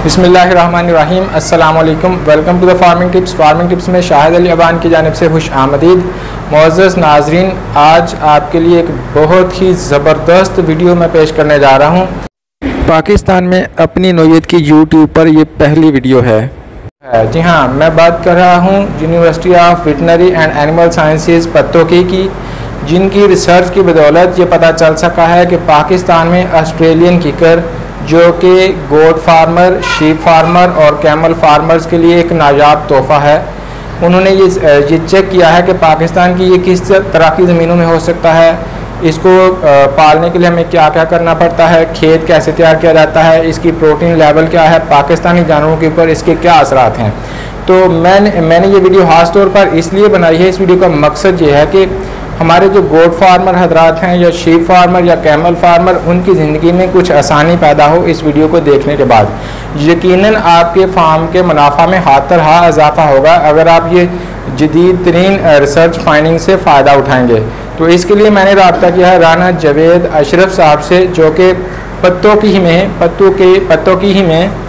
बिस्मिल्लाहिर्रहमानिर्रहीम। अस्सलाम वालेकुम। Welcome to the farming tips. Farming tips में शाहिद अली अबान की जानिब से खुश आमदीद। मुअज़्ज़ज़ नाज़रीन, आज आपके लिए एक बहुत ही ज़बरदस्त वीडियो मैं पेश करने जा रहा हूँ। पाकिस्तान में अपनी नौइयत की यूट्यूब पर ये पहली वीडियो है। जी हाँ, मैं बात कर रहा हूँ university of veterinary and animal sciences Pattoki की, जिनकी रिसर्च की बदौलत ये पता चल सका है कि पाकिस्तान में ऑस्ट्रेलियन किकर, जो कि गोट फार्मर, शीप फार्मर और कैमल फार्मर्स के लिए एक नायाब तोहफ़ा है। उन्होंने ये चेक किया है कि पाकिस्तान की ये किस तरह की ज़मीनों में हो सकता है, इसको पालने के लिए हमें क्या क्या करना पड़ता है, खेत कैसे तैयार किया जाता है, इसकी प्रोटीन लेवल क्या है, पाकिस्तानी जानवरों के ऊपर इसके क्या असरात हैं। तो मैंने ये वीडियो ख़ास तौर पर इसलिए बनाई है। इस वीडियो का मकसद ये है कि हमारे जो गोट फार्मर हजरात हैं या शीप फार्मर या कैमल फार्मर, उनकी ज़िंदगी में कुछ आसानी पैदा हो इस वीडियो को देखने के बाद। यकीनन आपके फार्म के मुनाफा में हाथ तर हाथ इजाफा होगा अगर आप ये जदीद तरीन रिसर्च फाइंडिंग से फ़ायदा उठाएंगे। तो इसके लिए मैंने रब्ता किया है राना जावेद अशरफ साहब से, जो कि पत्तोकी ही में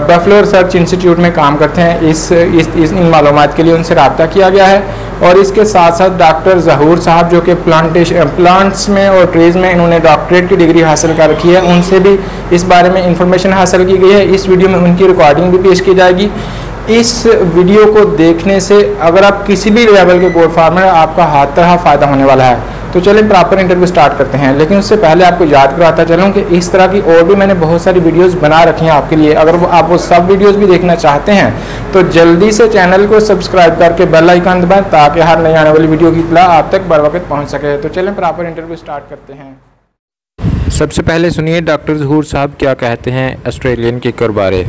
बफलो रिसर्च इंस्टीट्यूट में काम करते हैं। इन मालूमात के लिए उनसे रब्ता किया गया है। और इसके साथ साथ डॉक्टर ज़हूर साहब, जो कि प्लांट्स में और ट्रीज़ में इन्होंने डॉक्टरेट की डिग्री हासिल कर रखी है, उनसे भी इस बारे में इंफॉर्मेशन हासिल की गई है। इस वीडियो में उनकी रिकॉर्डिंग भी पेश की जाएगी। इस वीडियो को देखने से अगर आप किसी भी लेवल के गोट फार्मर हैं, आपका हाथ तरह फ़ायदा होने वाला है। तो चलिए प्रॉपर इंटरव्यू स्टार्ट करते हैं। लेकिन उससे पहले आपको याद कराता चलूँ कि इस तरह की और भी मैंने बहुत सारी वीडियोस बना रखी हैं आपके लिए। अगर आप वो सब वीडियोस भी देखना चाहते हैं तो जल्दी से चैनल को सब्सक्राइब करके बेल आइकन दबाएं, ताकि हर नई आने वाली वीडियो की इत्तला आप तक बर वक्त पहुँच सके। तो चलें प्रॉपर इंटरव्यू स्टार्ट करते हैं। सबसे पहले सुनिए डॉक्टर ज़हूर साहब क्या कहते हैं ऑस्ट्रेलियन किकर बारे।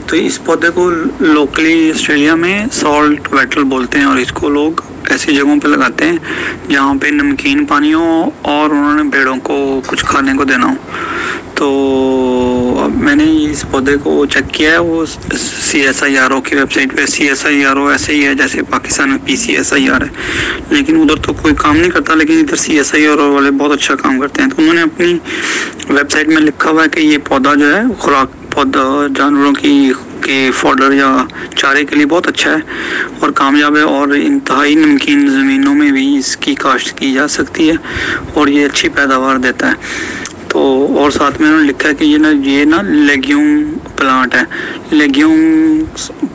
तो इस पौधे को लोकली ऑस्ट्रेलिया में सॉल्ट वेटल बोलते हैं, और इसको लोग ऐसी जगहों पे लगाते हैं जहाँ पे नमकीन पानी हो और उन्होंने भेड़ों को कुछ खाने को देना हो। तो मैंने इस पौधे को चेक किया है, वो CSIRO की वेबसाइट पे। CSIRO ऐसे ही है जैसे पाकिस्तान में PCSIR है, लेकिन उधर तो कोई काम नहीं करता, लेकिन इधर CSIRO वाले बहुत अच्छा काम करते हैं। तो उन्होंने अपनी वेबसाइट में लिखा हुआ है कि ये पौधा जो है खुराक पौधा जानवरों के फॉडर या चारे के लिए बहुत अच्छा है और कामयाब है, और इंतहाई नमकीन ज़मीनों में भी इसकी काश्त की जा सकती है और ये अच्छी पैदावार देता है। तो और साथ में उन्होंने लिखा है कि ये ना लेग्यूम प्लांट है। लेग्यूम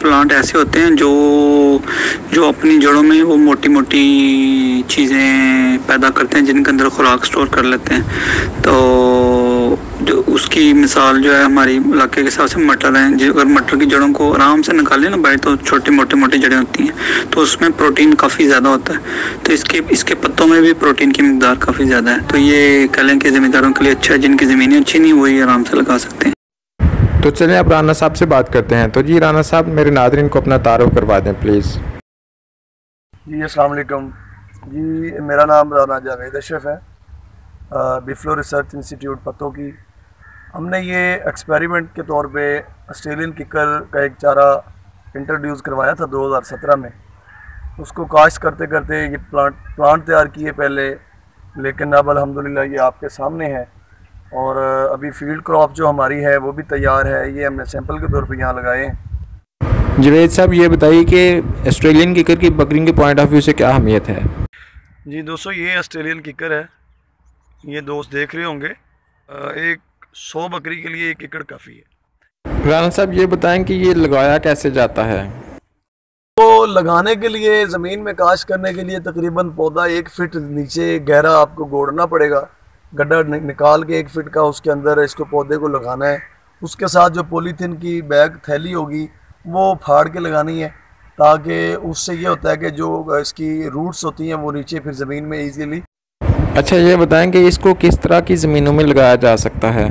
प्लांट ऐसे होते हैं जो अपनी जड़ों में वो मोटी मोटी चीज़ें पैदा करते हैं, जिनके अंदर खुराक स्टोर कर लेते हैं। तो जो उसकी मिसाल जो है हमारी इलाके के हिसाब से मटर है। जो अगर मटर की जड़ों को आराम से निकालें ना भाई, तो छोटी मोटी जड़ें होती हैं, तो उसमें प्रोटीन काफ़ी ज़्यादा होता है। तो इसके पत्तों में भी प्रोटीन की मिकदार काफ़ी ज़्यादा है। तो ये कह लें कि ज़मींदारों के लिए अच्छा है, जिनकी ज़मीनें अच्छी नहीं वही आराम से लगा सकते हैं। तो चलिए अब राना साहब से बात करते हैं। तो जी राना साहब, मेरे नाज़रीन को अपना तारुफ करवा दें प्लीज़। जी अस्सलाम वालेकुम जी, मेरा नाम राना जावेद अशरफ है, बफलो रिसर्च इंस्टीट्यूट पत्तोकी। हमने ये एक्सपेरिमेंट के तौर पे ऑस्ट्रेलियन किकर का एक चारा इंट्रोड्यूस करवाया था 2017 में। उसको काश्त करते करते ये प्लांट तैयार किए पहले, लेकिन अब अल्हम्दुलिल्लाह ये आपके सामने है। और अभी फील्ड क्रॉप जो हमारी है वो भी तैयार है। ये हमने सैंपल के तौर पे यहाँ लगाए हैं। जावेद साहब, ये बताइए कि ऑस्ट्रेलियन किकर की बकरिंग के पॉइंट ऑफ व्यू से क्या अहमियत है। जी दोस्तों, ये ऑस्ट्रेलियन किकर है, ये दोस्त देख रहे होंगे। एक 100 बकरी के लिए एक एकड़ काफ़ी है। राना साहब, ये बताएं कि ये लगाया कैसे जाता है। तो लगाने के लिए ज़मीन में काश्त करने के लिए तकरीबन पौधा 1 फीट नीचे गहरा आपको गोड़ना पड़ेगा, गड्ढा निकाल के 1 फीट का, उसके अंदर इसको पौधे को लगाना है। उसके साथ जो पॉलीथीन की बैग थैली होगी वो फाड़ के लगानी है, ताकि उससे ये होता है कि जो इसकी रूट्स होती हैं वो नीचे फिर ज़मीन में ईजीली। अच्छा, ये बताएं कि इसको किस तरह की ज़मीनों में लगाया जा सकता है।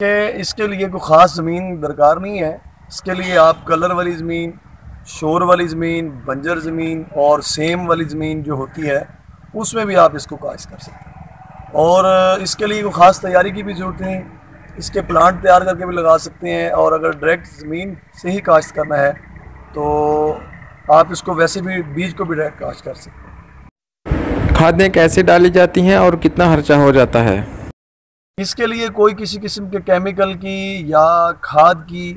कि इसके लिए कोई ख़ास ज़मीन दरकार नहीं है। इसके लिए आप कलर वाली ज़मीन, शोर वाली ज़मीन, बंजर ज़मीन और सेम वाली ज़मीन जो होती है उसमें भी आप इसको काश्त कर सकते हैं। और इसके लिए कोई ख़ास तैयारी की भी ज़रूरत नहीं, इसके प्लांट तैयार करके भी लगा सकते हैं। और अगर डायरेक्ट ज़मीन से ही काश्त करना है तो आप इसको वैसे भी बीज को भी डायरेक्ट काश्त कर सकते हैं। खादें कैसे डाली जाती हैं और कितना खर्चा हो जाता है। इसके लिए कोई किसी किस्म के केमिकल की या खाद की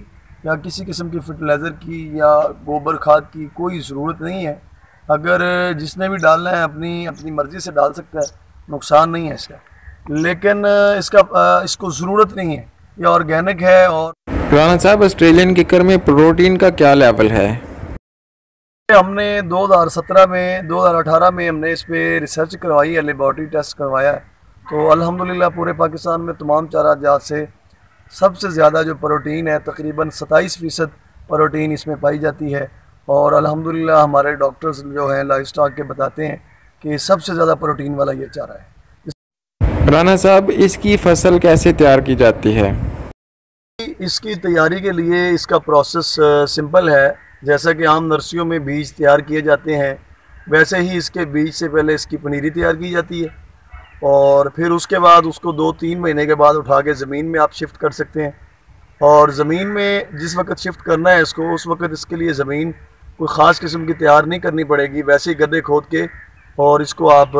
या किसी किस्म की फर्टिलाइज़र की या गोबर खाद की कोई ज़रूरत नहीं है। अगर जिसने भी डालना है अपनी मर्ज़ी से डाल सकता है, नुकसान नहीं है इसका, लेकिन इसको ज़रूरत नहीं है। ये ऑर्गेनिक है। और राना साहब, ऑस्ट्रेलियन किकर में प्रोटीन का क्या लेवल है? हमने 2018 में हमने इस पर रिसर्च करवाई है, लेबॉर्ट्री टेस्ट करवाया है। तो अल्हम्दुलिल्लाह पूरे पाकिस्तान में तमाम चारा अजात से सबसे ज़्यादा जो प्रोटीन है, तकरीबन 27% प्रोटीन इसमें पाई जाती है। और अल्हम्दुलिल्लाह हमारे डॉक्टर्स जो हैं लाइफ स्टॉक के बताते हैं कि सबसे ज़्यादा प्रोटीन वाला ये चारा है। राना साहब, इसकी फसल कैसे तैयार की जाती है? इसकी तैयारी के लिए इसका प्रोसेस सिंपल है। जैसा कि आम नर्सरियों में बीज तैयार किए जाते हैं, वैसे ही इसके बीज से पहले इसकी पनीरी तैयार की जाती है और फिर उसके बाद उसको 2-3 महीने के बाद उठा के ज़मीन में आप शिफ्ट कर सकते हैं। और ज़मीन में जिस वक्त शिफ्ट करना है इसको, उस वक्त इसके लिए ज़मीन कोई ख़ास किस्म की तैयार नहीं करनी पड़ेगी, वैसे ही गड्ढे खोद के और इसको आप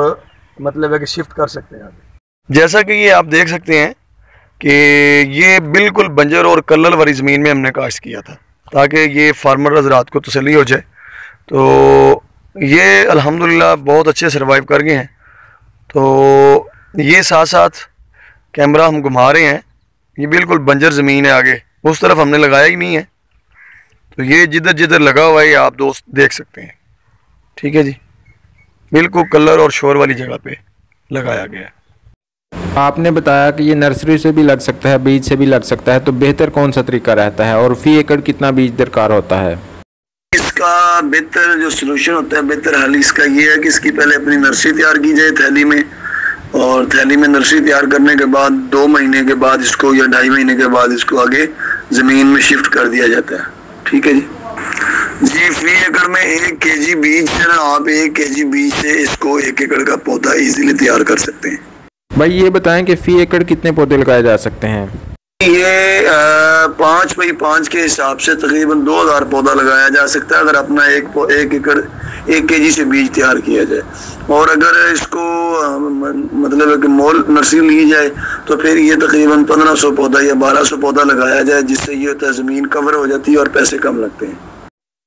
मतलब है कि शिफ्ट कर सकते हैं आगे। जैसा कि ये आप देख सकते हैं कि ये बिल्कुल बंजर और कलर वाली ज़मीन में हमने काश्त किया था ताकि ये फार्मर हज़रात को तसल्ली हो जाए। तो ये अल्हम्दुलिल्लाह बहुत अच्छे सर्वाइव कर गए हैं। तो ये साथ साथ कैमरा हम घुमा रहे हैं, ये बिल्कुल बंजर ज़मीन है, आगे उस तरफ हमने लगाया ही नहीं है। तो ये जिधर जिधर लगा हुआ है ये आप दोस्त देख सकते हैं। ठीक है जी, बिल्कुल कलर और शोर वाली जगह पे लगाया गया है। आपने बताया कि ये नर्सरी से भी लग सकता है, बीज से भी लग सकता है, तो बेहतर कौन सा तरीका रहता है और फी एकड़ कितना बीज दरकार होता है? इसका बेहतर जो सलूशन होता है, बेहतर हल इसका ये है कि इसकी पहले अपनी नर्सरी तैयार की जाए थैली में, और थैली में नर्सरी तैयार करने के बाद 2 महीने के बाद इसको या 2.5 महीने के बाद इसको आगे ज़मीन में शिफ्ट कर दिया जाता है। ठीक है जी। फी एकड़ में 1 kg बीज से ना आप 1 kg बीज से इसको 1 एकड़ का पौधा इजीली तैयार कर सकते हैं। भाई ये बताएं कि फी एकड़ कितने पौधे लगाए जा सकते हैं? ये 5x5 के हिसाब से तकरीबन 2000 पौधा लगाया जा सकता है अगर अपना 1 एकड़ 1 kg से बीज तैयार किया जाए। और अगर इसको मतलब है कि मोल नर्सरी ली जाए तो फिर ये तकरीबन 1500 पौधा या 1200 पौधा लगाया जाए, जिससे ये होता है ज़मीन कवर हो जाती है और पैसे कम लगते हैं।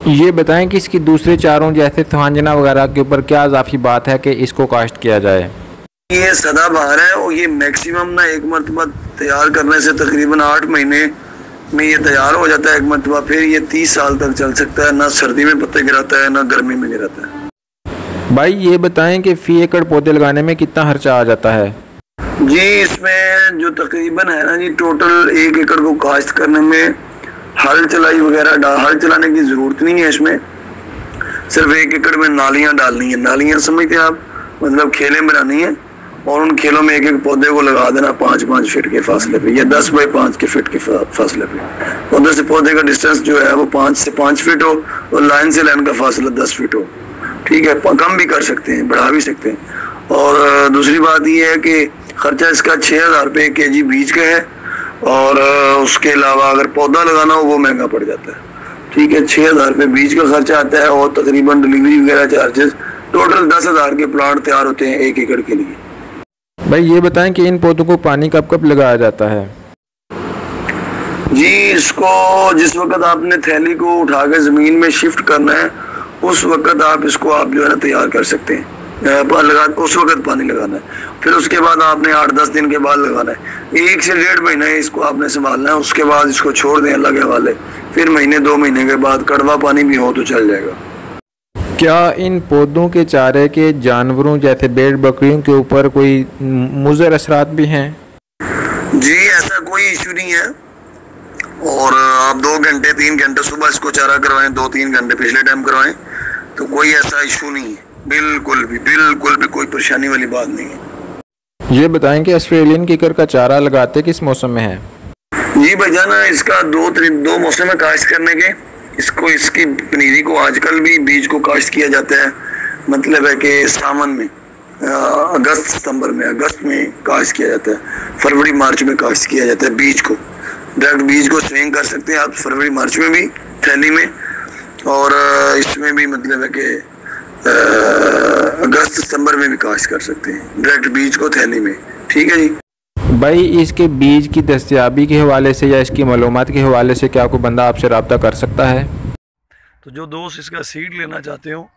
ये बताएं कि इसकी दूसरे चारों जैसे सुहांजना वगैरह के ऊपर क्या इजाफी बात है कि इसको काश्त किया जाए? ये सदाबहार है और ये मैक्सिमम ना 1 मरतबा तैयार करने से तकरीबन 8 महीने में ये तैयार हो जाता है 1 मरतबा। फिर ये 30 साल तक चल सकता है, ना सर्दी में पत्ते गिराता है ना गर्मी में गिराता है। भाई ये बताएं कि फी एकड़ पौधे लगाने में कितना खर्चा आ जाता है? जी, इसमें जो तकरीबन है ना जी, टोटल 1 एकड़ को काश्त करने में हल चलाई वगैरह हल चलाने की ज़रूरत नहीं है। इसमें सिर्फ 1 एकड़ में नालियाँ डालनी है। नालियाँ समझते हैं आप, मतलब खेलें बनानी है और उन खेलों में 1-1 पौधे को लगा देना 5-5 फीट के फासले पे या 10 बाई 5 के फीट के फासले पे। पौधे से पौधे का डिस्टेंस जो है वो 5 से 5 फीट हो और लाइन से लाइन का फासला 10 फीट हो। ठीक है, कम भी कर सकते हैं, बढ़ा भी सकते हैं। और दूसरी बात ये है कि खर्चा इसका 6000 रुपये 1 kg बीज का है और उसके अलावा अगर पौधा लगाना हो वो महंगा पड़ जाता है। ठीक है, 6000 रुपये बीज का खर्चा आता है और तकरीबन डिलीवरी वगैरह चार्जेस, टोटल 10,000 के प्लांट तैयार होते हैं 1 एकड़ के लिए। भाई ये बताएं कि इन पौधों को पानी कब कब लगाया जाता है? जी, इसको जिस वक्त आपने थैली को उठा के ज़मीन में शिफ्ट करना है उस वक्त आप इसको जो है ना तैयार कर सकते हैं। उस वक्त पानी लगाना है, फिर उसके बाद आपने 8-10 दिन के बाद लगाना है। 1 से 1.5 महीने इसको आपने संभालना है, उसके बाद इसको छोड़ दें अल्लाह के हवाले। फिर 1-2 महीने के बाद कड़वा पानी भी हो तो चल जाएगा। क्या इन पौधों के चारे के जानवरों जैसे भेड़ बकरियों के ऊपर कोई मुज़र असरात भी हैं? जी, ऐसा कोई इशू नहीं है। और आप 2 घंटे 3 घंटे सुबह इसको चारा करवाएं, 2-3 घंटे पिछले टाइम करवाएं तो कोई ऐसा इशू नहीं है। बिल्कुल भी कोई परेशानी वाली बात नहीं है। ये बताएं कि ऑस्ट्रेलियन किकर का चारा लगाते किस मौसम में है? जी भाईजान, इसका 2 मौसम में काश्त करने के। इसकी पनीरी को आजकल भी बीज को काश्त किया जाता है, मतलब है कि सावन में, अगस्त सितंबर में, अगस्त में काश्त किया जाता है, फरवरी मार्च में काश्त किया जाता है बीज को। डायरेक्ट बीज को स्विंग कर सकते हैं आप फरवरी मार्च में भी थैली में, और इसमें भी मतलब है कि अगस्त सितंबर में भी काश्त कर सकते हैं डायरेक्ट बीज को थैली में। ठीक है जी। भाई इसके बीज की दस्तयाबी के हवाले से या इसकी मालूमात के हवाले से क्या कोई बंदा आपसे रब्ता कर सकता है? तो जो दोस्त इसका सीड लेना चाहते हो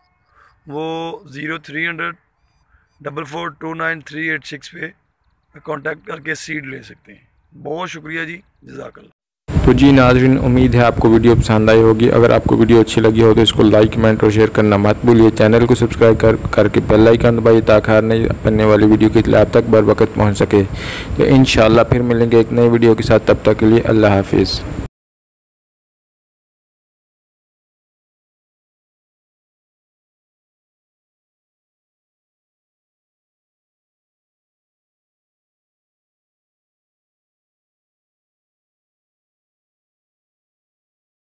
वो 0300 4429 पे कांटेक्ट करके सीड ले सकते हैं। बहुत शुक्रिया जी, जज़ाकल्लाह। तो जी नाज़रीन, उम्मीद है आपको वीडियो पसंद आई होगी। अगर आपको वीडियो अच्छी लगी हो तो इसको लाइक, कमेंट और शेयर करना मत भूलिए। चैनल को सब्सक्राइब करके बेल आइकन दबाइए ताकि हर नई बनने वाली वीडियो की इत्तला आप तक बर वक्त पहुँच सके। तो इंशाल्लाह फिर मिलेंगे एक नई वीडियो के साथ। तब तक के लिए अल्लाह हाफिज़।